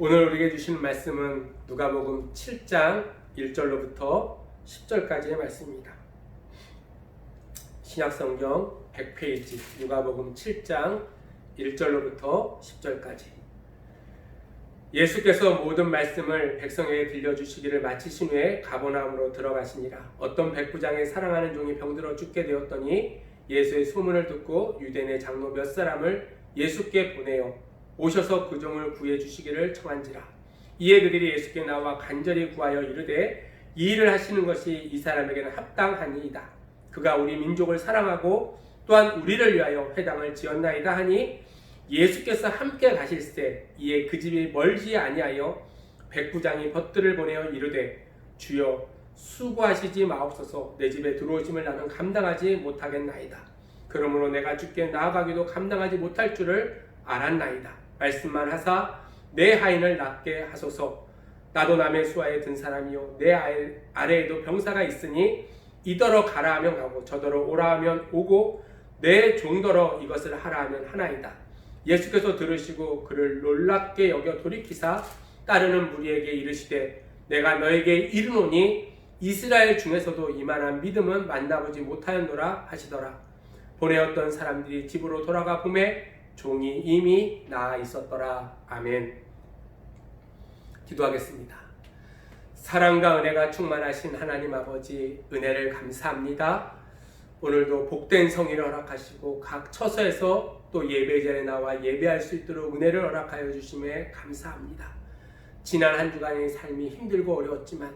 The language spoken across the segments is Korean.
오늘 우리에게 주시는 말씀은 누가복음 7장 1절로부터 10절까지의 말씀입니다. 신약성경 100페이지 누가복음 7장 1절로부터 10절까지. 예수께서 모든 말씀을 백성에게 들려주시기를 마치신 후에 가버나움으로 들어가시니라. 어떤 백부장의 사랑하는 종이 병들어 죽게 되었더니 예수의 소문을 듣고 유대인의 장로 몇 사람을 예수께 보내어 오셔서 그 종을 구해 주시기를 청한지라. 이에 그들이 예수께 나와 간절히 구하여 이르되 이 일을 하시는 것이 이 사람에게는 합당하니이다. 그가 우리 민족을 사랑하고 또한 우리를 위하여 회당을 지었나이다 하니 예수께서 함께 가실새 이에 그 집이 멀지 아니하여 백부장이 벗들을 보내어 이르되 주여 수고하시지 마옵소서. 내 집에 들어오심을 나는 감당하지 못하겠나이다. 그러므로 내가 주께 나아가기도 감당하지 못할 줄을 알았나이다. 말씀만 하사 내 하인을 낫게 하소서. 나도 남의 수하에 든 사람이요 내 아래에도 병사가 있으니 이더러 가라 하면 가고 저더러 오라 하면 오고 내 종더러 이것을 하라 하면 하나이다. 예수께서 들으시고 그를 놀랍게 여겨 돌이키사 따르는 무리에게 이르시되 내가 너에게 이르노니 이스라엘 중에서도 이만한 믿음은 만나보지 못하였노라 하시더라. 보내었던 사람들이 집으로 돌아가 보매 종이 이미 나아 있었더라. 아멘. 기도하겠습니다. 사랑과 은혜가 충만하신 하나님 아버지, 은혜를 감사합니다. 오늘도 복된 성의를 허락하시고 각 처소에서 또 예배 자리에 나와 예배할 수 있도록 은혜를 허락하여 주심에 감사합니다. 지난 한 주간의 삶이 힘들고 어려웠지만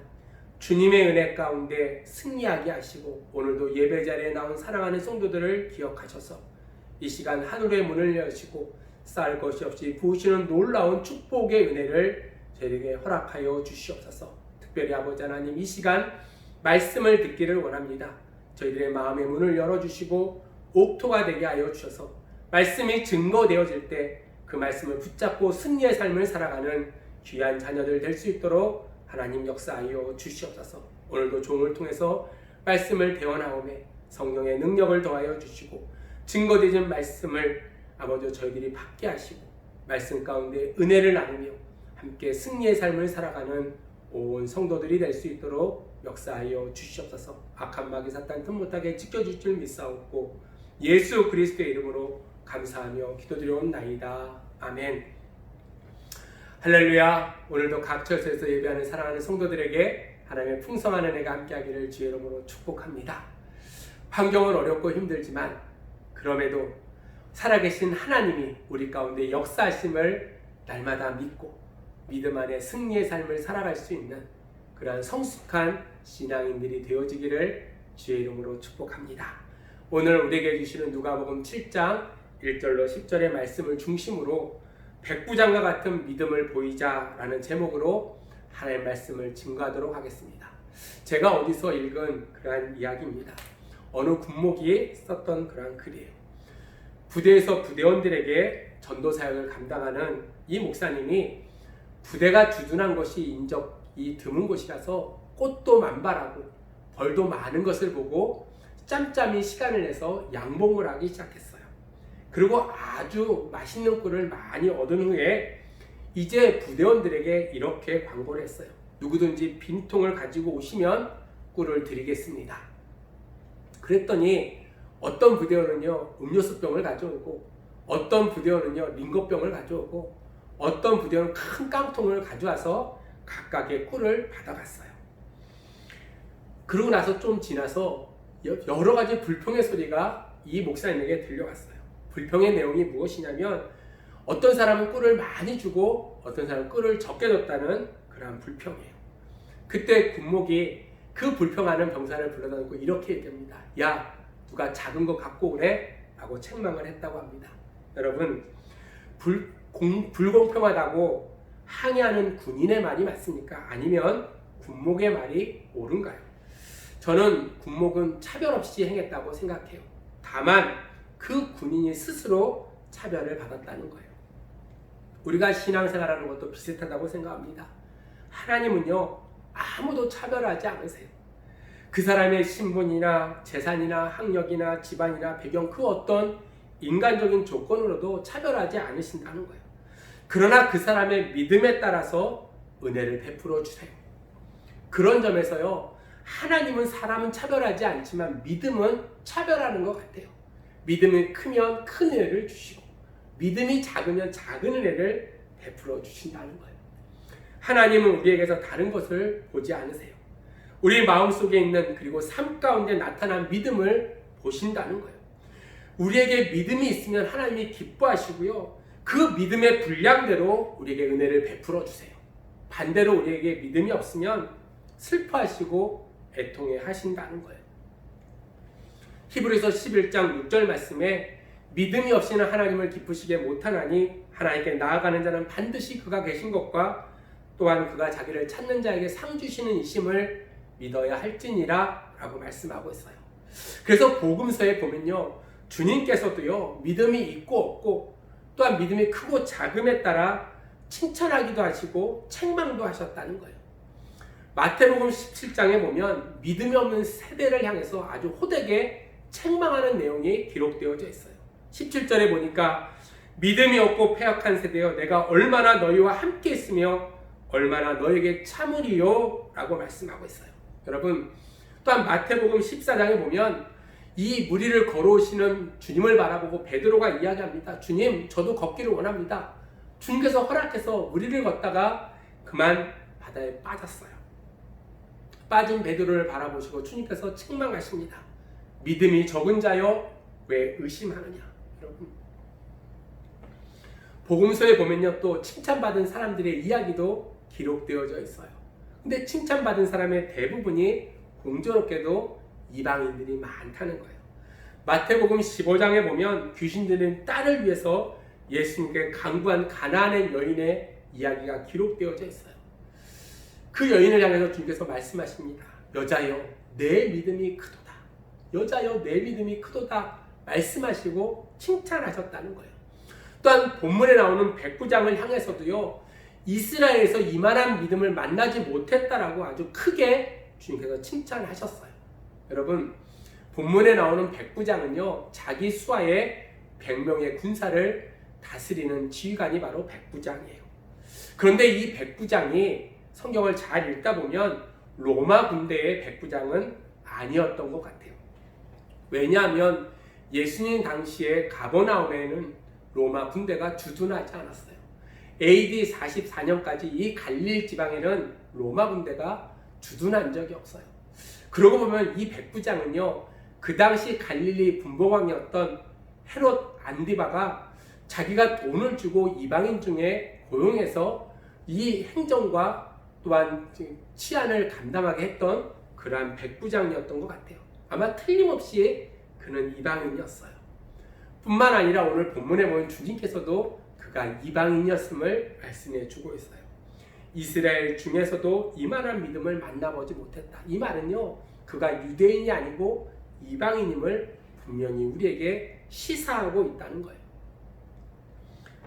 주님의 은혜 가운데 승리하게 하시고 오늘도 예배 자리에 나온 사랑하는 성도들을 기억하셔서 이 시간 하늘의 문을 여시고 쌓을 것이 없이 부으시는 놀라운 축복의 은혜를 저희에게 허락하여 주시옵소서. 특별히 아버지 하나님, 이 시간 말씀을 듣기를 원합니다. 저희들의 마음의 문을 열어주시고 옥토가 되게 하여 주셔서 말씀이 증거되어질 때 그 말씀을 붙잡고 승리의 삶을 살아가는 귀한 자녀들 될 수 있도록 하나님 역사하여 주시옵소서. 오늘도 종을 통해서 말씀을 대원하오매 성령의 능력을 더하여 주시고 증거되진 말씀을 아버지 저희들이 받게 하시고 말씀 가운데 은혜를 나누며 함께 승리의 삶을 살아가는 온 성도들이 될 수 있도록 역사하여 주시옵소서. 악한 마귀 사탄 틈 못하게 지켜줄 줄 믿사옵고 예수 그리스도의 이름으로 감사하며 기도드려옵나이다. 아멘. 할렐루야. 오늘도 각 처소에서 예배하는 사랑하는 성도들에게 하나님의 풍성한 은혜가 함께하기를 주의 이름으로 축복합니다. 환경은 어렵고 힘들지만 그럼에도 살아계신 하나님이 우리 가운데 역사하심을 날마다 믿고 믿음 안에 승리의 삶을 살아갈 수 있는 그러한 성숙한 신앙인들이 되어지기를 주의 이름으로 축복합니다. 오늘 우리에게 주시는 누가복음 7장 1절로 10절의 말씀을 중심으로 백부장과 같은 믿음을 보이자라는 제목으로 하나님의 말씀을 증거하도록 하겠습니다. 제가 어디서 읽은 그러한 이야기입니다. 어느 군목이 썼던 그러한 글이에요. 부대에서 부대원들에게 전도 사역을 감당하는 이 목사님이 부대가 주둔한 것이 인적이 드문 곳이라서 꽃도 만발하고 벌도 많은 것을 보고 짬짬이 시간을 내서 양봉을 하기 시작했어요. 그리고 아주 맛있는 꿀을 많이 얻은 후에 이제 부대원들에게 이렇게 광고를 했어요. 누구든지 빈통을 가지고 오시면 꿀을 드리겠습니다. 그랬더니 어떤 부대원은요 음료수병을 가져오고 어떤 부대원은요 링거병을 가져오고 어떤 부대원은 큰 깡통을 가져와서 각각의 꿀을 받아갔어요. 그러고 나서 좀 지나서 여러 가지 불평의 소리가 이 목사님에게 들려왔어요. 불평의 내용이 무엇이냐면 어떤 사람은 꿀을 많이 주고 어떤 사람은 꿀을 적게 줬다는 그런 불평이에요. 그때 군목이 그 불평하는 병사를 불러다 놓고 이렇게 얘기합니다. 야, 누가 작은 거 갖고 오래? 라고 책망을 했다고 합니다. 여러분, 불공평하다고 항의하는 군인의 말이 맞습니까? 아니면 군목의 말이 옳은가요? 저는 군목은 차별 없이 행했다고 생각해요. 다만 그 군인이 스스로 차별을 받았다는 거예요. 우리가 신앙생활하는 것도 비슷하다고 생각합니다. 하나님은요 아무도 차별하지 않으세요. 그 사람의 신분이나 재산이나 학력이나 집안이나 배경 그 어떤 인간적인 조건으로도 차별하지 않으신다는 거예요. 그러나 그 사람의 믿음에 따라서 은혜를 베풀어 주세요. 그런 점에서요, 하나님은 사람은 차별하지 않지만 믿음은 차별하는 것 같아요. 믿음이 크면 큰 은혜를 주시고 믿음이 작으면 작은 은혜를 베풀어 주신다는 거예요. 하나님은 우리에게서 다른 것을 보지 않으세요. 우리 마음속에 있는 그리고 삶 가운데 나타난 믿음을 보신다는 거예요. 우리에게 믿음이 있으면 하나님이 기뻐하시고요, 그 믿음의 분량대로 우리에게 은혜를 베풀어 주세요. 반대로 우리에게 믿음이 없으면 슬퍼하시고 애통해 하신다는 거예요. 히브리서 11장 6절 말씀에 믿음이 없이는 하나님을 기쁘시게 못하나니 하나님께 나아가는 자는 반드시 그가 계신 것과 또한 그가 자기를 찾는 자에게 상 주시는 이심을 믿어야 할지니라 라고 말씀하고 있어요. 그래서 복음서에 보면요, 주님께서도요, 믿음이 있고 없고 또한 믿음이 크고 작음에 따라 칭찬하기도 하시고 책망도 하셨다는 거예요. 마태복음 17장에 보면 믿음이 없는 세대를 향해서 아주 호되게 책망하는 내용이 기록되어져 있어요. 17절에 보니까 믿음이 없고 패역한 세대여, 내가 얼마나 너희와 함께 있으며 얼마나 너에게 참으리요 라고 말씀하고 있어요. 여러분, 또한 마태복음 14장에 보면 이 무리를 걸어오시는 주님을 바라보고 베드로가 이야기합니다. 주님, 저도 걷기를 원합니다. 주님께서 허락해서 무리를 걷다가 그만 바다에 빠졌어요. 빠진 베드로를 바라보시고 주님께서 책망하십니다. 믿음이 적은 자여 왜 의심하느냐. 여러분, 복음서에 보면요, 또 칭찬받은 사람들의 이야기도 기록되어져 있어요. 근데 칭찬받은 사람의 대부분이 공교롭게도 이방인들이 많다는 거예요. 마태복음 15장에 보면 귀신 들린 딸을 위해서 예수님께 간구한 가나안의 여인의 이야기가 기록되어져 있어요. 그 여인을 향해서 주님께서 말씀하십니다. 여자여, 내 믿음이 크도다. 여자여, 내 믿음이 크도다 말씀하시고 칭찬하셨다는 거예요. 또한 본문에 나오는 백부장을 향해서도요, 이스라엘에서 이만한 믿음을 만나지 못했다라고 아주 크게 주님께서 칭찬하셨어요. 여러분, 본문에 나오는 백부장은요, 자기 수하에 100명의 군사를 다스리는 지휘관이 바로 백부장이에요. 그런데 이 백부장이 성경을 잘 읽다 보면 로마 군대의 백부장은 아니었던 것 같아요. 왜냐하면 예수님 당시에 가버나움에는 로마 군대가 주둔하지 않았어요. AD 44년까지 이 갈릴 지방에는 로마 군대가 주둔한 적이 없어요. 그러고 보면 이 백부장은요, 그 당시 갈릴리 분봉왕이었던 헤롯 안디바가 자기가 돈을 주고 이방인 중에 고용해서 이 행정과 또한 치안을 감당하게 했던 그러한 백부장이었던 것 같아요. 아마 틀림없이 그는 이방인이었어요. 뿐만 아니라 오늘 본문에 보면 주님께서도 그가 이방인이었음을 말씀해 주고 있어요. 이스라엘 중에서도 이만한 믿음을 만나보지 못했다. 이 말은요, 그가 유대인이 아니고 이방인임을 분명히 우리에게 시사하고 있다는 거예요.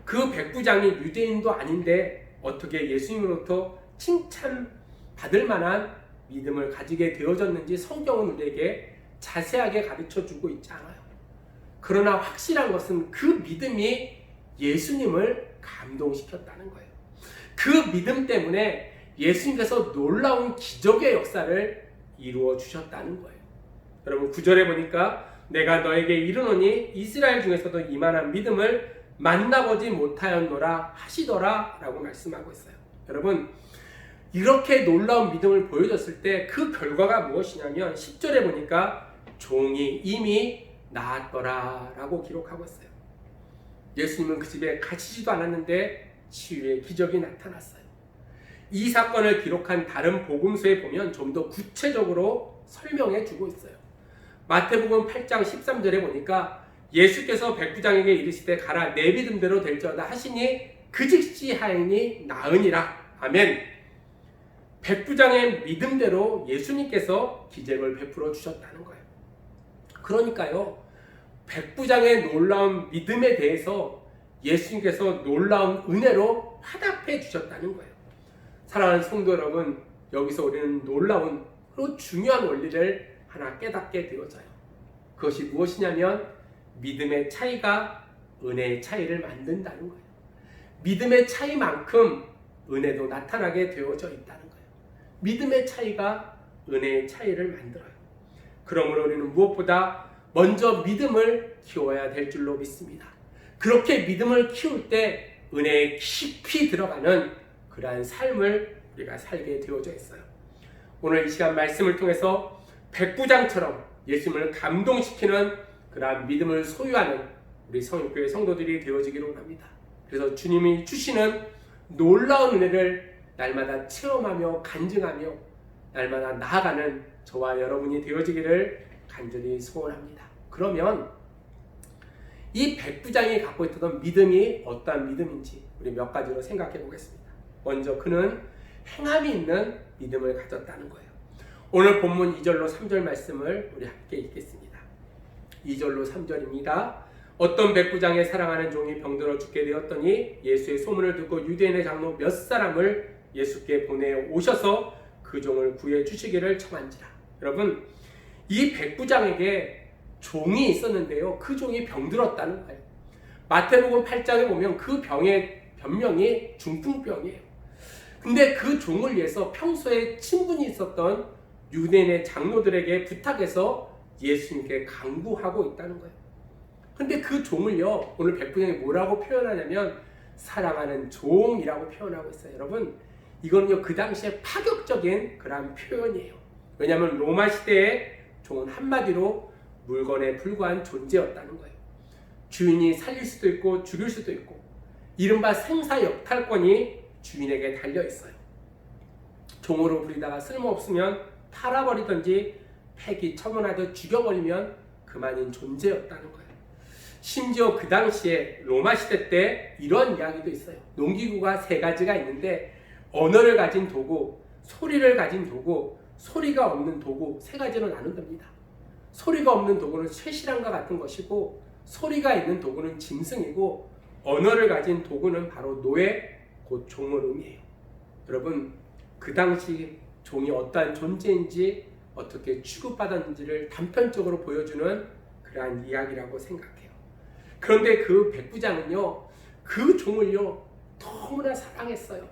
그 백부장이 유대인도 아닌데 어떻게 예수님으로부터 칭찬받을 만한 믿음을 가지게 되어졌는지 성경은 우리에게 자세하게 가르쳐주고 있지 않아요. 그러나 확실한 것은 그 믿음이 예수님을 감동시켰다는 거예요. 그 믿음 때문에 예수님께서 놀라운 기적의 역사를 이루어 주셨다는 거예요. 여러분, 9절에 보니까 내가 너에게 이르노니 이스라엘 중에서도 이만한 믿음을 만나보지 못하였노라 하시더라 라고 말씀하고 있어요. 여러분, 이렇게 놀라운 믿음을 보여줬을 때 그 결과가 무엇이냐면 10절에 보니까 종이 이미 나았더라 라고 기록하고 있어요. 예수님은 그 집에 갇히지도 않았는데 치유의 기적이 나타났어요. 이 사건을 기록한 다른 복음서에 보면 좀 더 구체적으로 설명해 주고 있어요. 마태복음 8장 13절에 보니까 예수께서 백부장에게 이르시되 가라, 내 믿음대로 될지어다 하시니 그 즉시 하인이 나으니라. 아멘. 백부장의 믿음대로 예수님께서 기적을 베풀어 주셨다는 거예요. 그러니까요, 백부장의 놀라운 믿음에 대해서 예수님께서 놀라운 은혜로 화답해 주셨다는 거예요. 사랑하는 성도 여러분, 여기서 우리는 놀라운 그리고 중요한 원리를 하나 깨닫게 되어져요. 그것이 무엇이냐면 믿음의 차이가 은혜의 차이를 만든다는 거예요. 믿음의 차이만큼 은혜도 나타나게 되어져 있다는 거예요. 믿음의 차이가 은혜의 차이를 만들어요. 그러므로 우리는 무엇보다 먼저 믿음을 키워야 될 줄로 믿습니다. 그렇게 믿음을 키울 때 은혜에 깊이 들어가는 그러한 삶을 우리가 살게 되어져 있어요. 오늘 이 시간 말씀을 통해서 백부장처럼 예수님을 감동시키는 그러한 믿음을 소유하는 우리 성육교회 성도들이 되어지기를 원합니다. 그래서 주님이 주시는 놀라운 은혜를 날마다 체험하며 간증하며 날마다 나아가는 저와 여러분이 되어지기를 간절히 소원합니다. 그러면 이 백부장이 갖고 있던 믿음이 어떠한 믿음인지 우리 몇 가지로 생각해 보겠습니다. 먼저 그는 행함이 있는 믿음을 가졌다는 거예요. 오늘 본문 2절로 3절 말씀을 우리 함께 읽겠습니다. 2절로 3절입니다. 어떤 백부장의 사랑하는 종이 병들어 죽게 되었더니 예수의 소문을 듣고 유대인의 장로 몇 사람을 예수께 보내 오셔서 그 종을 구해 주시기를 청한지라. 여러분, 이 백부장에게 종이 있었는데요, 그 종이 병들었다는 거예요. 마태복음 8장에 보면 그 병의 변명이 중풍병이에요. 근데 그 종을 위해서 평소에 친분이 있었던 유대인의 장로들에게 부탁해서 예수님께 간구하고 있다는 거예요. 근데 그 종을요, 오늘 백부장이 뭐라고 표현하냐면 사랑하는 종이라고 표현하고 있어요. 여러분, 이거는요 그 당시에 파격적인 그런 표현이에요. 왜냐하면 로마 시대의 종은 한마디로 물건에 불과한 존재였다는 거예요. 주인이 살릴 수도 있고 죽일 수도 있고 이른바 생사역탈권이 주인에게 달려 있어요. 종으로 부리다가 쓸모없으면 팔아버리든지 폐기 처분하듯 죽여버리면 그만인 존재였다는 거예요. 심지어 그 당시에 로마 시대 때 이런 이야기도 있어요. 농기구가 3가지가 있는데 언어를 가진 도구, 소리를 가진 도구, 소리가 없는 도구 3가지로 나눈답니다. 소리가 없는 도구는 쇠실함과 같은 것이고 소리가 있는 도구는 짐승이고 언어를 가진 도구는 바로 노예, 곧 종을 의미해요. 여러분, 그 당시 종이 어떠한 존재인지 어떻게 취급받았는지를 단편적으로 보여주는 그러한 이야기라고 생각해요. 그런데 그 백부장은요, 그 종을요 너무나 사랑했어요.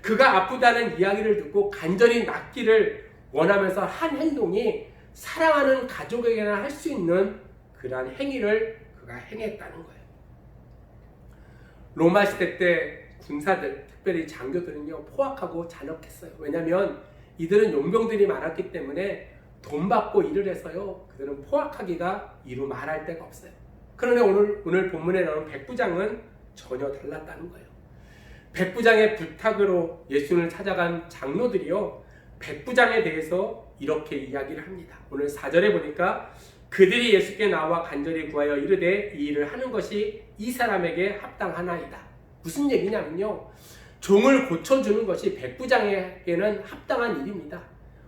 그가 아프다는 이야기를 듣고 간절히 낫기를 원하면서 한 행동이 사랑하는 가족에게나 할 수 있는 그러한 행위를 그가 행했다는 거예요. 로마 시대 때 군사들, 특별히 장교들은요 포악하고 잔혹했어요. 왜냐하면 이들은 용병들이 많았기 때문에 돈 받고 일을 해서요 그들은 포악하기가 이루 말할 데가 없어요. 그런데 오늘 본문에 나오는 백부장은 전혀 달랐다는 거예요. 백부장의 부탁으로 예수님을 찾아간 장로들이요 백부장에 대해서 이렇게 이야기를 합니다. 오늘 4절에 보니까 그들이 예수께 나와 간절히 구하여 이르되 이 일을 하는 것이 이 사람에게 합당하나이다. 무슨 얘기냐면요, 종을 고쳐주는 것이 백부장에게는 합당한 일입니다.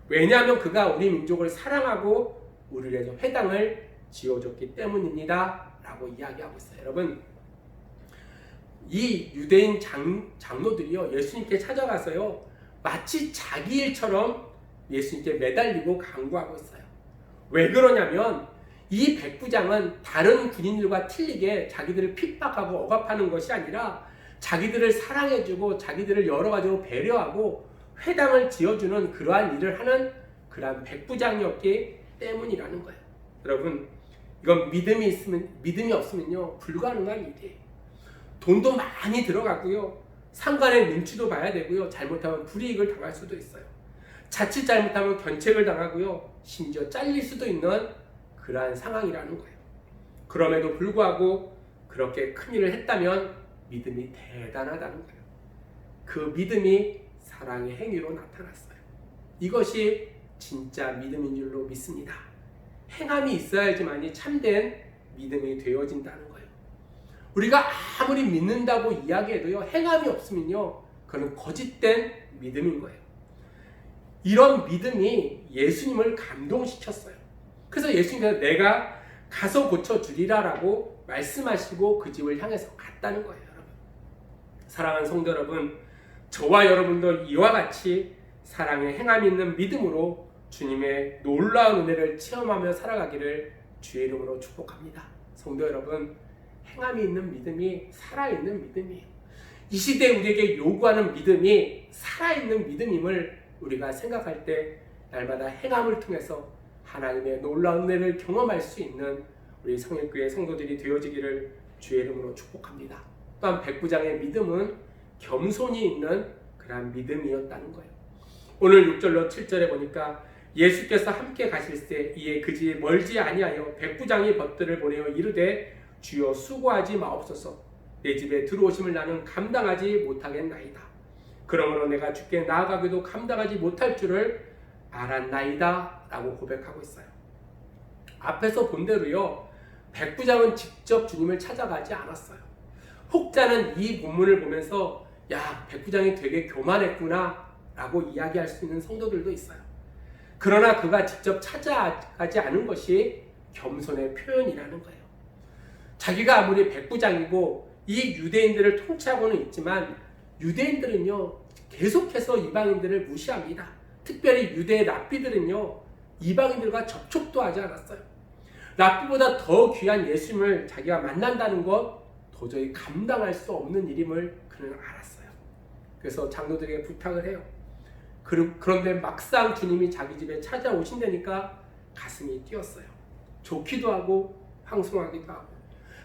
왜냐하면 그가 우리 민족을 사랑하고 우리를 위해서 회당을 지어줬기 때문입니다 라고 이야기하고 있어요. 여러분, 이 유대인 장로들이요 예수님께 찾아가서요 마치 자기 일처럼 예수님께 매달리고 간구하고 있어요. 왜 그러냐면 이 백부장은 다른 군인들과 틀리게 자기들을 핍박하고 억압하는 것이 아니라 자기들을 사랑해주고 자기들을 여러 가지로 배려하고 회당을 지어주는 그러한 일을 하는 그러한 백부장이었기 때문이라는 거예요. 여러분, 이건 믿음이 없으면요 불가능한 일이에요. 돈도 많이 들어가고요, 상관의 눈치도 봐야 되고요, 잘못하면 불이익을 당할 수도 있어요. 자칫 잘못하면 견책을 당하고요, 심지어 잘릴 수도 있는 그러한 상황이라는 거예요. 그럼에도 불구하고 그렇게 큰일을 했다면 믿음이 대단하다는 거예요. 그 믿음이 사랑의 행위로 나타났어요. 이것이 진짜 믿음인 줄로 믿습니다. 행함이 있어야지만이 참된 믿음이 되어진다는 거예요. 우리가 아무리 믿는다고 이야기해도요 행함이 없으면요 그건 거짓된 믿음인 거예요. 이런 믿음이 예수님을 감동시켰어요. 그래서 예수님께서 내가 가서 고쳐주리라 라고 말씀하시고 그 집을 향해서 갔다는 거예요. 여러분, 사랑하는 성도 여러분, 저와 여러분도 이와 같이 사랑의 행함이 있는 믿음으로 주님의 놀라운 은혜를 체험하며 살아가기를 주의 이름으로 축복합니다. 성도 여러분, 행함이 있는 믿음이 살아있는 믿음이에요. 이 시대에 우리에게 요구하는 믿음이 살아있는 믿음임을 우리가 생각할 때 날마다 행함을 통해서 하나님의 놀라운 은혜를 경험할 수 있는 우리 성일교회 성도들이 되어지기를 주의 이름으로 축복합니다. 또한 백부장의 믿음은 겸손이 있는 그러한 믿음이었다는 거예요. 오늘 6절로 7절에 보니까 예수께서 함께 가실새 이에 그지 멀지 아니하여 백부장이 벗들을 보내어 이르되 주여 수고하지 마옵소서 내 집에 들어오심을 나는 감당하지 못하겠나이다. 그러므로 내가 주께 나아가기도 감당하지 못할 줄을 알았나이다 라고 고백하고 있어요. 앞에서 본 대로요, 백부장은 직접 주님을 찾아가지 않았어요. 혹자는 이 본문을 보면서 야, 백부장이 되게 교만했구나 라고 이야기할 수 있는 성도들도 있어요. 그러나 그가 직접 찾아가지 않은 것이 겸손의 표현이라는 거예요. 자기가 아무리 백부장이고 이 유대인들을 통치하고는 있지만 유대인들은요 계속해서 이방인들을 무시합니다. 특별히 유대 랍비들은요 이방인들과 접촉도 하지 않았어요. 랍비보다 더 귀한 예수님을 자기가 만난다는 것 도저히 감당할 수 없는 일임을 그는 알았어요. 그래서 장로들에게 부탁을 해요. 그런데 막상 주님이 자기 집에 찾아오신다니까 가슴이 뛰었어요. 좋기도 하고 황송하기도 하고.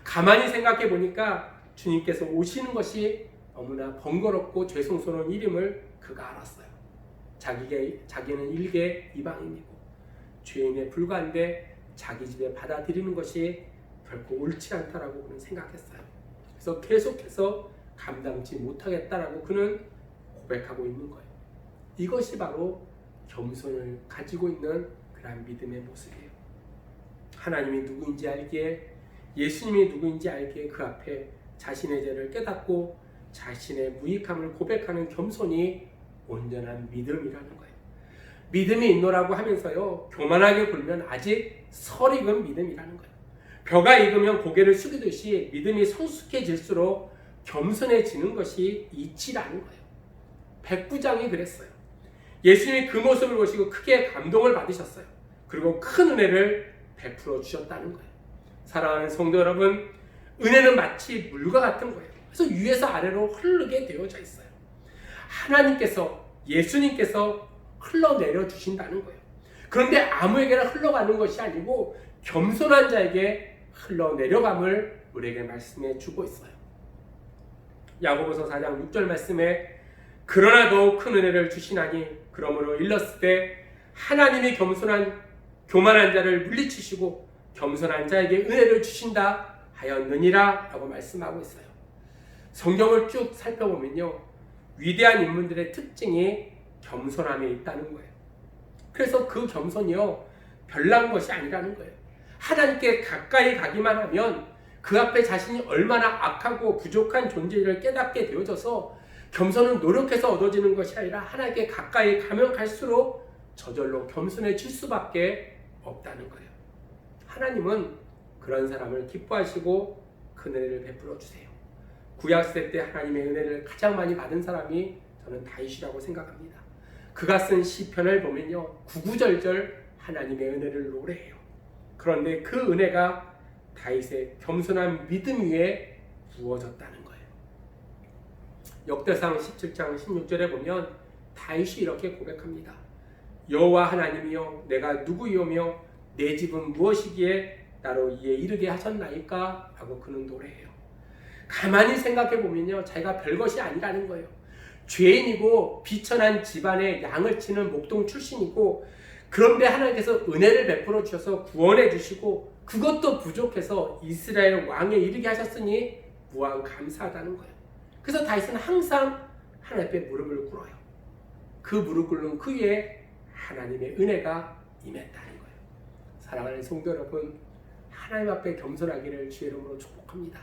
가만히 생각해 보니까 주님께서 오시는 것이 너무나 번거롭고 죄송스러운 일임을 그가 알았어요. 자기는 일개 이방인이고 죄인에 불과한데 자기 집에 받아들이는 것이 결코 옳지 않다라고 그는 생각했어요. 그래서 계속해서 감당치 못하겠다라고 그는 고백하고 있는 거예요. 이것이 바로 겸손을 가지고 있는 그런 믿음의 모습이에요. 하나님이 누구인지 알기에, 예수님이 누구인지 알기에 그 앞에 자신의 죄를 깨닫고 자신의 무익함을 고백하는 겸손이 온전한 믿음이라는 거예요. 믿음이 있노라고 하면서요 교만하게 굴면 아직 설익은 믿음이라는 거예요. 벼가 익으면 고개를 숙이듯이 믿음이 성숙해질수록 겸손해지는 것이 이치라는 거예요. 백부장이 그랬어요. 예수님이 그 모습을 보시고 크게 감동을 받으셨어요. 그리고 큰 은혜를 베풀어 주셨다는 거예요. 사랑하는 성도 여러분, 은혜는 마치 물과 같은 거예요. 그래서 위에서 아래로 흐르게 되어져 있어요. 하나님께서, 예수님께서 흘러내려 주신다는 거예요. 그런데 아무에게나 흘러가는 것이 아니고 겸손한 자에게 흘러내려감을 우리에게 말씀해 주고 있어요. 야고보서 4장 6절 말씀에 그러나 더욱 큰 은혜를 주시나니 그러므로 일렀을 때 하나님이 교만한 자를 물리치시고 겸손한 자에게 은혜를 주신다 하였느니라 라고 말씀하고 있어요. 성경을 쭉 살펴보면요 위대한 인물들의 특징이 겸손함에 있다는 거예요. 그래서 그 겸손이요 별난 것이 아니라는 거예요. 하나님께 가까이 가기만 하면 그 앞에 자신이 얼마나 악하고 부족한 존재를 깨닫게 되어져서 겸손은 노력해서 얻어지는 것이 아니라 하나님께 가까이 가면 갈수록 저절로 겸손해질 수밖에 없다는 거예요. 하나님은 그런 사람을 기뻐하시고 그 은혜를 베풀어 주세요. 구약시대 때 하나님의 은혜를 가장 많이 받은 사람이 저는 다윗이라고 생각합니다. 그가 쓴 시편을 보면요 구구절절 하나님의 은혜를 노래해요. 그런데 그 은혜가 다윗의 겸손한 믿음 위에 부어졌다는 거예요. 역대상 17장 16절에 보면 다윗이 이렇게 고백합니다. 여호와 하나님이여 내가 누구이오며 내 집은 무엇이기에 나로 이에 이르게 하셨나이까? 라고 그는 노래해요. 가만히 생각해 보면요 자기가 별것이 아니라는 거예요. 죄인이고 비천한 집안에 양을 치는 목동 출신이고 그런데 하나님께서 은혜를 베풀어 주셔서 구원해 주시고 그것도 부족해서 이스라엘 왕에 이르게 하셨으니 무한 감사하다는 거예요. 그래서 다윗은 항상 하나님 앞에 무릎을 꿇어요. 그 무릎 꿇는 그 위에 하나님의 은혜가 임했다는 거예요. 사랑하는 성도 여러분, 하나님 앞에 겸손하기를 주의 이름으로 축복합니다.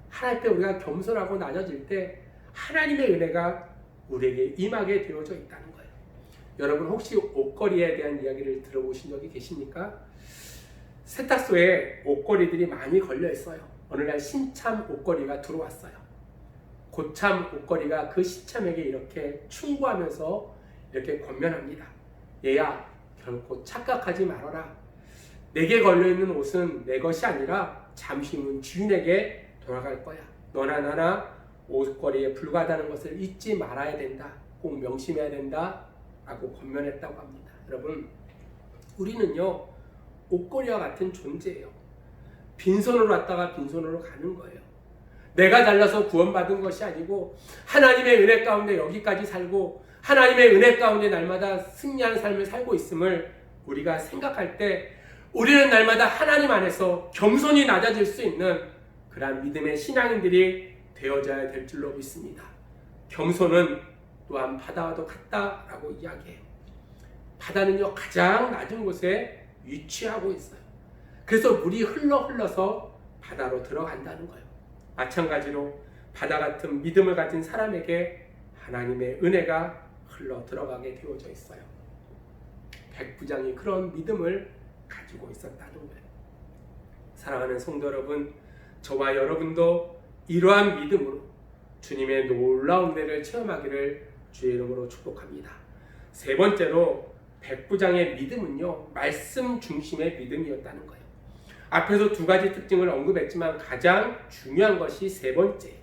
하나님 앞에 우리가 겸손하고 낮아질 때 하나님의 은혜가 우리에게 임하게 되어져 있다는 거예요. 여러분 혹시 옷걸이에 대한 이야기를 들어보신 적이 계십니까? 세탁소에 옷걸이들이 많이 걸려 있어요. 어느 날 신참 옷걸이가 들어왔어요. 고참 옷걸이가 그 신참에게 이렇게 충고하면서 이렇게 권면합니다. 얘야, 결코 착각하지 말아라. 내게 걸려있는 옷은 내 것이 아니라 잠시 후면 주인에게 돌아갈 거야. 너나 나나 옷걸이에 불과하다는 것을 잊지 말아야 된다. 꼭 명심해야 된다. 라고 권면했다고 합니다. 여러분, 우리는요, 옷걸이와 같은 존재예요. 빈손으로 왔다가 빈손으로 가는 거예요. 내가 잘나서 구원받은 것이 아니고 하나님의 은혜 가운데 여기까지 살고 하나님의 은혜 가운데 날마다 승리하는 삶을 살고 있음을 우리가 생각할 때 우리는 날마다 하나님 안에서 겸손히 낮아질 수 있는 그러한 믿음의 신앙인들이 되어져야 될 줄로 믿습니다. 겸손은 또한 바다와도 같다라고 이야기해요. 바다는요, 가장 낮은 곳에 위치하고 있어요. 그래서 물이 흘러서 바다로 들어간다는 거예요. 마찬가지로 바다 같은 믿음을 가진 사람에게 하나님의 은혜가 흘러 들어가게 되어져 있어요. 백부장이 그런 믿음을 가지고 있었다는 거예요. 사랑하는 성도 여러분, 저와 여러분도 이러한 믿음으로 주님의 놀라운 은혜를 체험하기를 주의 이름으로 축복합니다. 세 번째로 백부장의 믿음은요, 말씀 중심의 믿음이었다는 거예요. 앞에서 두 가지 특징을 언급했지만 가장 중요한 것이 세 번째예요.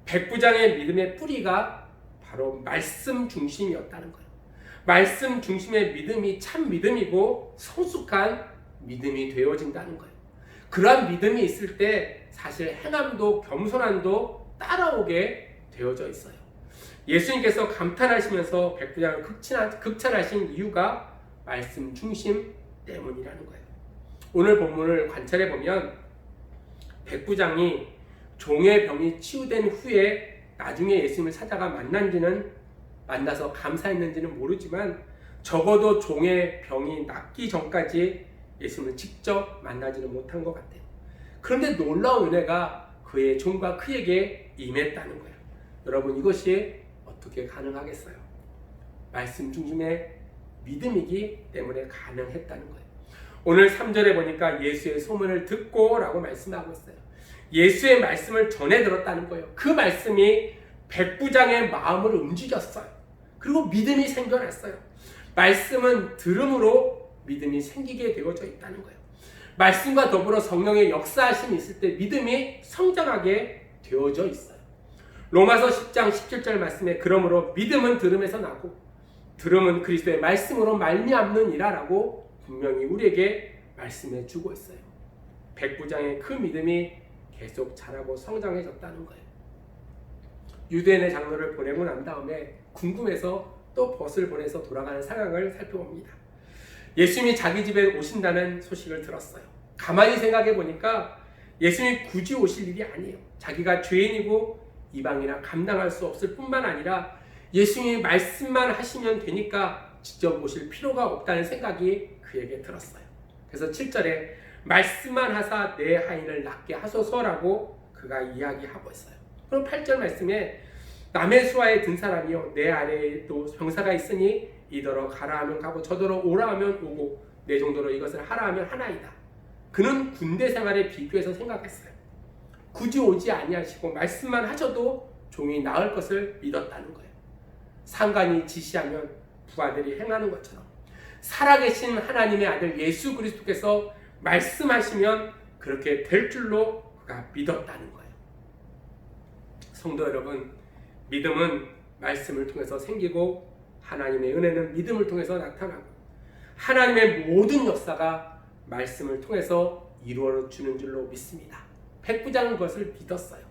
백부장의 믿음의 뿌리가 바로 말씀 중심이었다는 거예요. 말씀 중심의 믿음이 참 믿음이고 성숙한 믿음이 되어진다는 거예요. 그러한 믿음이 있을 때 사실 행함도 겸손함도 따라오게 되어져 있어요. 예수님께서 감탄하시면서 백부장을 극찬하신 이유가 말씀 중심 때문이라는 거예요. 오늘 본문을 관찰해 보면 백부장이 종의 병이 치유된 후에 나중에 예수님을 찾아가 만나서 감사했는지는 모르지만 적어도 종의 병이 낫기 전까지 예수님을 직접 만나지는 못한 것 같아요. 그런데 놀라운 은혜가 그의 종과 그에게 임했다는 거예요. 여러분, 이것이 어떻게 가능하겠어요? 말씀 중심의 믿음이기 때문에 가능했다는 거예요. 오늘 3절에 보니까 예수의 소문을 듣고 라고 말씀하고 있어요. 예수의 말씀을 전해 들었다는 거예요. 그 말씀이 백부장의 마음을 움직였어요. 그리고 믿음이 생겨났어요. 말씀은 들음으로 믿음이 생기게 되어져 있다는 거예요. 말씀과 더불어 성령의 역사하심이 있을 때 믿음이 성장하게 되어져 있어요. 로마서 10장 17절 말씀에 그러므로 믿음은 들음에서 나고 들음은 그리스도의 말씀으로 말미암느니라 라고 분명히 우리에게 말씀해 주고 있어요. 백부장의 그 믿음이 계속 자라고 성장해졌다는 거예요. 유대인의 장로를 보내고 난 다음에 궁금해서 또 벗을 보내서 돌아가는 상황을 살펴봅니다. 예수님이 자기 집에 오신다는 소식을 들었어요. 가만히 생각해 보니까 예수님이 굳이 오실 일이 아니에요. 자기가 죄인이고 이방이나 감당할 수 없을 뿐만 아니라 예수님이 말씀만 하시면 되니까 직접 오실 필요가 없다는 생각이 그에게 들었어요. 그래서 7절에 말씀만 하사 내 하인을 낫게 하소서라고 그가 이야기하고 있어요. 그럼 8절 말씀에 남의 수하에 든 사람이요 내 아래에 또 병사가 있으니 이더러 가라 하면 가고 저더러 오라 하면 오고 내 정도로 이것을 하라 하면 하나이다. 그는 군대 생활에 비교해서 생각했어요. 굳이 오지 아니하시고 말씀만 하셔도 종이 나을 것을 믿었다는 거예요. 상관이 지시하면 부하들이 행하는 것처럼 살아계신 하나님의 아들 예수 그리스도께서 말씀하시면 그렇게 될 줄로 그가 믿었다는 거예요. 성도 여러분, 믿음은 말씀을 통해서 생기고 하나님의 은혜는 믿음을 통해서 나타나고 하나님의 모든 역사가 말씀을 통해서 이루어지는 줄로 믿습니다. 백부장은 그것을 믿었어요.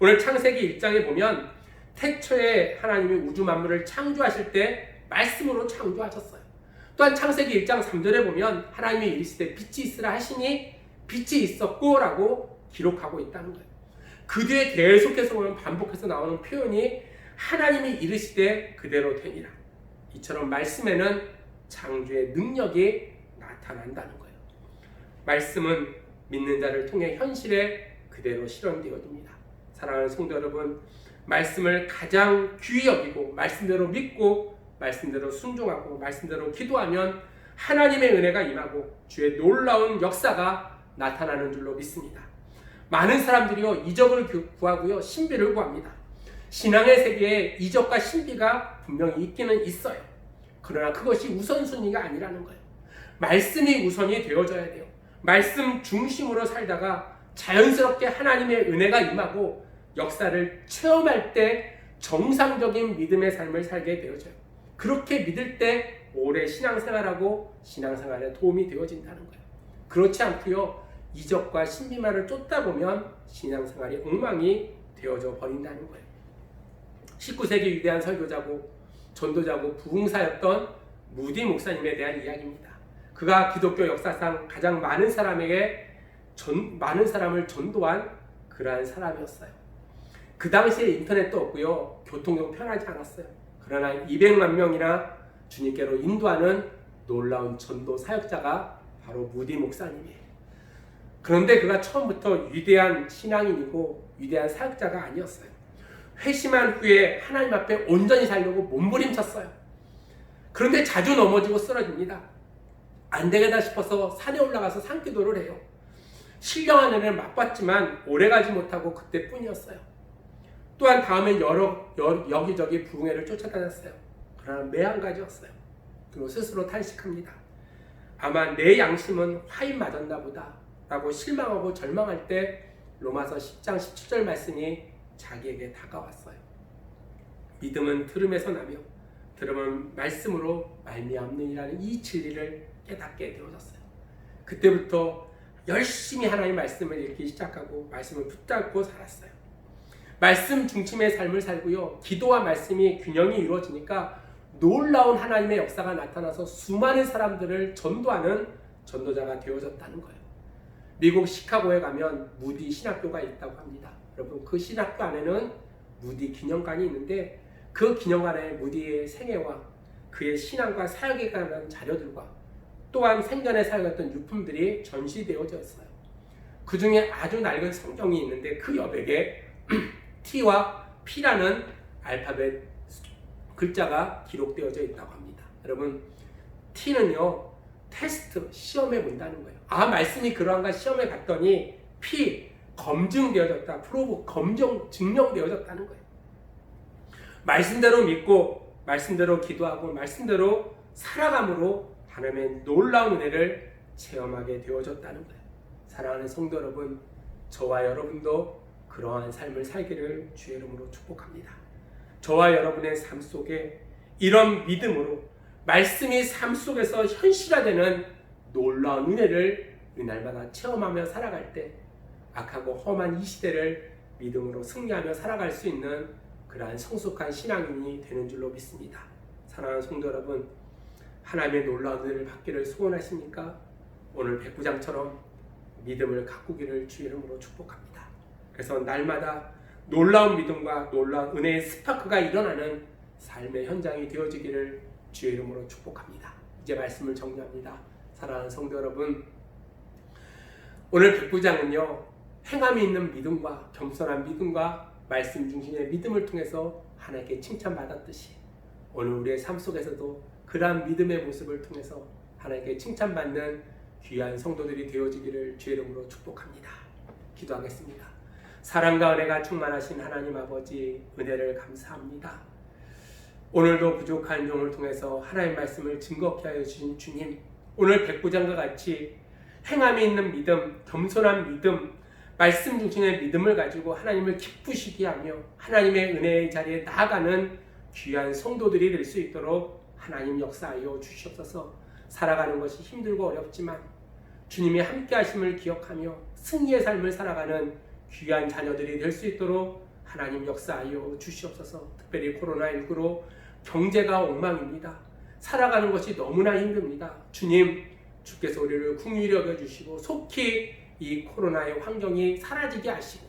오늘 창세기 1장에 보면 태초에 하나님이 우주 만물을 창조하실 때 말씀으로 창조하셨어요. 또한 창세기 1장 3절에 보면 하나님이 이르시되 빛이 있으라 하시니 빛이 있었고 라고 기록하고 있다는 거예요. 그 뒤에 계속해서 보면 반복해서 나오는 표현이 하나님이 이르시되 그대로 되니라. 이처럼 말씀에는 창조의 능력이 나타난다는 거예요. 말씀은 믿는 자를 통해 현실에 그대로 실현되어집니다. 사랑하는 성도 여러분, 말씀을 가장 귀히 여기고 말씀대로 믿고 말씀대로 순종하고 말씀대로 기도하면 하나님의 은혜가 임하고 주의 놀라운 역사가 나타나는 줄로 믿습니다. 많은 사람들이요 이적을 구하고요 신비를 구합니다. 신앙의 세계에 이적과 신비가 분명히 있기는 있어요. 그러나 그것이 우선순위가 아니라는 거예요. 말씀이 우선이 되어져야 돼요. 말씀 중심으로 살다가 자연스럽게 하나님의 은혜가 임하고 역사를 체험할 때 정상적인 믿음의 삶을 살게 되어져요. 그렇게 믿을 때 오래 신앙생활하고 신앙생활에 도움이 되어진다는 거예요. 그렇지 않고요, 이적과 신비만을 쫓다 보면 신앙생활이 엉망이 되어져 버린다는 거예요. 19세기 위대한 설교자고 전도자고 부흥사였던 무디 목사님에 대한 이야기입니다. 그가 기독교 역사상 가장 많은 사람을 전도한 그러한 사람이었어요. 그 당시에 인터넷도 없고요, 교통도 편하지 않았어요. 그러나 200만 명이나 주님께로 인도하는 놀라운 전도 사역자가 바로 무디 목사님이에요. 그런데 그가 처음부터 위대한 신앙인이고 위대한 사역자가 아니었어요. 회심한 후에 하나님 앞에 온전히 살려고 몸부림쳤어요. 그런데 자주 넘어지고 쓰러집니다. 안 되겠다 싶어서 산에 올라가서 산기도를 해요. 신령한 은혜를 맛봤지만 오래가지 못하고 그때뿐이었어요. 또한 다음엔 여기저기 부흥회를 쫓아다녔어요. 그러나 매한가지였어요. 그리고 스스로 탄식합니다. 아마 내 양심은 화인 맞았나 보다 라고 실망하고 절망할 때 로마서 10장 17절 말씀이 자기에게 다가왔어요. 믿음은 들음에서 나며 들음은 말씀으로 말미암느니라는 이 진리를 깨닫게 되어졌어요. 그때부터 열심히 하나님의 말씀을 읽기 시작하고 말씀을 붙잡고 살았어요. 말씀 중심의 삶을 살고요, 기도와 말씀이 균형이 이루어지니까 놀라운 하나님의 역사가 나타나서 수많은 사람들을 전도하는 전도자가 되어졌다는 거예요. 미국 시카고에 가면 무디 신학교가 있다고 합니다. 여러분, 그 신학교 안에는 무디 기념관이 있는데 그 기념관에 무디의 생애와 그의 신앙과 사역에 관한 자료들과 또한 생전에 사용했던 유품들이 전시되어져 있어요. 그 중에 아주 낡은 성경이 있는데 그 여백에 T와 P라는 알파벳 글자가 기록되어져 있다고 합니다. 여러분, T는요, 테스트, 시험해 본다는 거예요. 아, 말씀이 그러한가 시험해 봤더니 P, 검증되어졌다. 프로브, 증명되어졌다는 거예요. 말씀대로 믿고 말씀대로 기도하고 말씀대로 살아감으로 하나님의 놀라운 은혜를 체험하게 되어졌다는 거예요. 사랑하는 성도 여러분, 저와 여러분도 그러한 삶을 살기를 주의 이름으로 축복합니다. 저와 여러분의 삶 속에 이런 믿음으로 말씀이 삶 속에서 현실화되는 놀라운 은혜를 날마다 체험하며 살아갈 때 악하고 험한 이 시대를 믿음으로 승리하며 살아갈 수 있는 그러한 성숙한 신앙인이 되는 줄로 믿습니다. 사랑하는 성도 여러분, 하나님의 놀라운 은혜를 받기를 소원하십니까? 오늘 백부장처럼 믿음을 가꾸기를 주의 이름으로 축복합니다. 그래서 날마다 놀라운 믿음과 놀라운 은혜의 스파크가 일어나는 삶의 현장이 되어지기를 주의 이름으로 축복합니다. 이제 말씀을 정리합니다. 사랑하는 성도 여러분, 오늘 백부장은요, 행함이 있는 믿음과 겸손한 믿음과 말씀 중심의 믿음을 통해서 하나님께 칭찬받았듯이 오늘 우리의 삶 속에서도 그러한 믿음의 모습을 통해서 하나님께 칭찬받는 귀한 성도들이 되어지기를 주의 이름으로 축복합니다. 기도하겠습니다. 사랑과 은혜가 충만하신 하나님 아버지, 은혜를 감사합니다. 오늘도 부족한 종을 통해서 하나님의 말씀을 증거케 하여 주신 주님, 오늘 백부장과 같이 행함이 있는 믿음, 겸손한 믿음, 말씀 중심의 믿음을 가지고 하나님을 기쁘시게 하며 하나님의 은혜의 자리에 나아가는 귀한 성도들이 될 수 있도록 하나님 역사하여 주시옵소서. 살아가는 것이 힘들고 어렵지만 주님이 함께 하심을 기억하며 승리의 삶을 살아가는 귀한 자녀들이 될 수 있도록 하나님 역사하여 주시옵소서. 특별히 코로나19로 경제가 엉망입니다. 살아가는 것이 너무나 힘듭니다. 주님, 주께서 우리를 긍휼히 여겨주시고 속히 이 코로나의 환경이 사라지게 하시고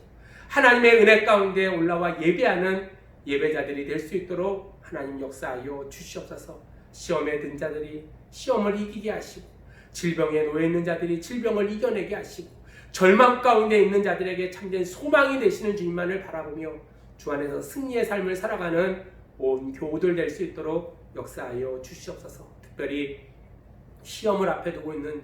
하나님의 은혜 가운데 올라와 예배하는 예배자들이 될 수 있도록 하나님 역사하여 주시옵소서. 시험에 든 자들이 시험을 이기게 하시고 질병에 놓여 있는 자들이 질병을 이겨내게 하시고 절망 가운데 있는 자들에게 참된 소망이 되시는 주님만을 바라보며 주 안에서 승리의 삶을 살아가는 온 교우들 될 수 있도록 역사하여 주시옵소서. 특별히 시험을 앞에 두고 있는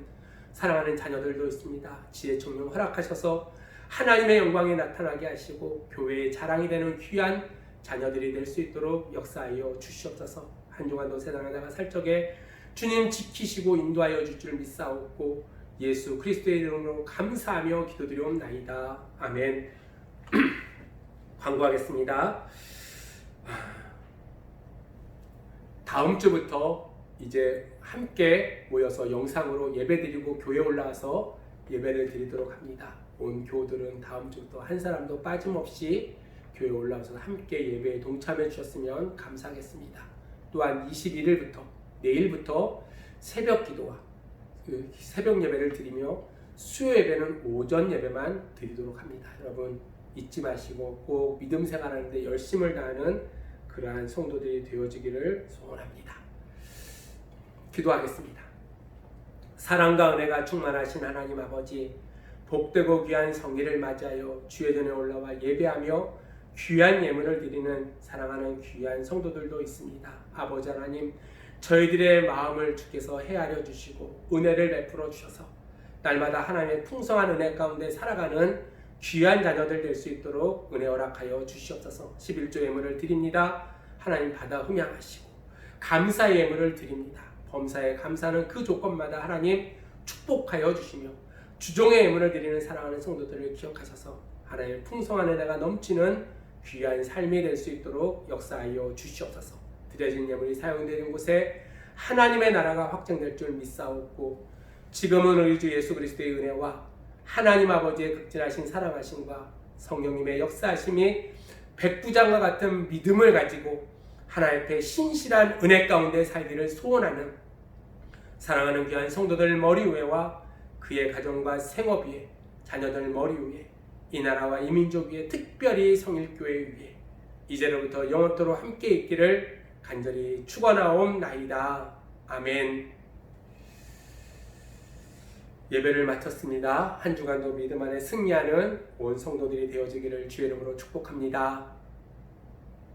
사랑하는 자녀들도 있습니다. 지혜 총명 허락하셔서 하나님의 영광이 나타나게 하시고 교회의 자랑이 되는 귀한 자녀들이 될 수 있도록 역사하여 주시옵소서. 한 주간도 세상에다가 살적에 주님 지키시고 인도하여 줄 줄 믿사옵고 예수 그리스도의 이름으로 감사하며 기도드리옵나이다. 아멘. 광고하겠습니다. 다음 주부터 이제 함께 모여서 영상으로 예배드리고 교회 올라와서 예배를 드리도록 합니다. 온 교우들은 다음 주부터 한 사람도 빠짐없이 교회 올라와서 함께 예배에 동참해 주셨으면 감사하겠습니다. 또한 21일부터 내일부터 새벽 기도와 새벽 예배를 드리며 수요 예배는 오전 예배만 드리도록 합니다. 여러분 잊지 마시고 꼭 믿음 생활하는데 열심을 다하는 그러한 성도들이 되어지기를 소원합니다. 기도하겠습니다. 사랑과 은혜가 충만하신 하나님 아버지, 복되고 귀한 성일을 맞이하여 주의 전에 올라와 예배하며 귀한 예물을 드리는 사랑하는 귀한 성도들도 있습니다. 아버지 하나님, 저희들의 마음을 주께서 헤아려 주시고 은혜를 베풀어 주셔서 날마다 하나님의 풍성한 은혜 가운데 살아가는 귀한 자녀들 될 수 있도록 은혜 허락하여 주시옵소서. 11조 예물을 드립니다. 하나님 받아 흠양하시고 감사의 예물을 드립니다. 범사에 감사하는 그 조건마다 하나님 축복하여 주시며 주종의 예물을 드리는 사랑하는 성도들을 기억하셔서 하나님의 풍성한 은혜가 넘치는 귀한 삶이 될 수 있도록 역사하여 주시옵소서. 드려진 예물이 사용되는 곳에 하나님의 나라가 확정될 줄 믿사옵고 지금은 우리 주 예수 그리스도의 은혜와 하나님 아버지의 극진하신 사랑하심과 성령님의 역사하심이 백부장과 같은 믿음을 가지고 하나님 앞에 신실한 은혜 가운데 살기를 소원하는 사랑하는 귀한 성도들 머리 위에와 그의 가정과 생업 위에 자녀들 머리 위에 이 나라와 이 민족 위에 특별히 성일교회 위에 이제로부터 영원토록 함께 있기를 간절히 축원하옵나이다. 아멘. 예배를 마쳤습니다. 한 주간도 믿음 안에 승리하는 온 성도들이 되어지기를 주의 이름으로 축복합니다.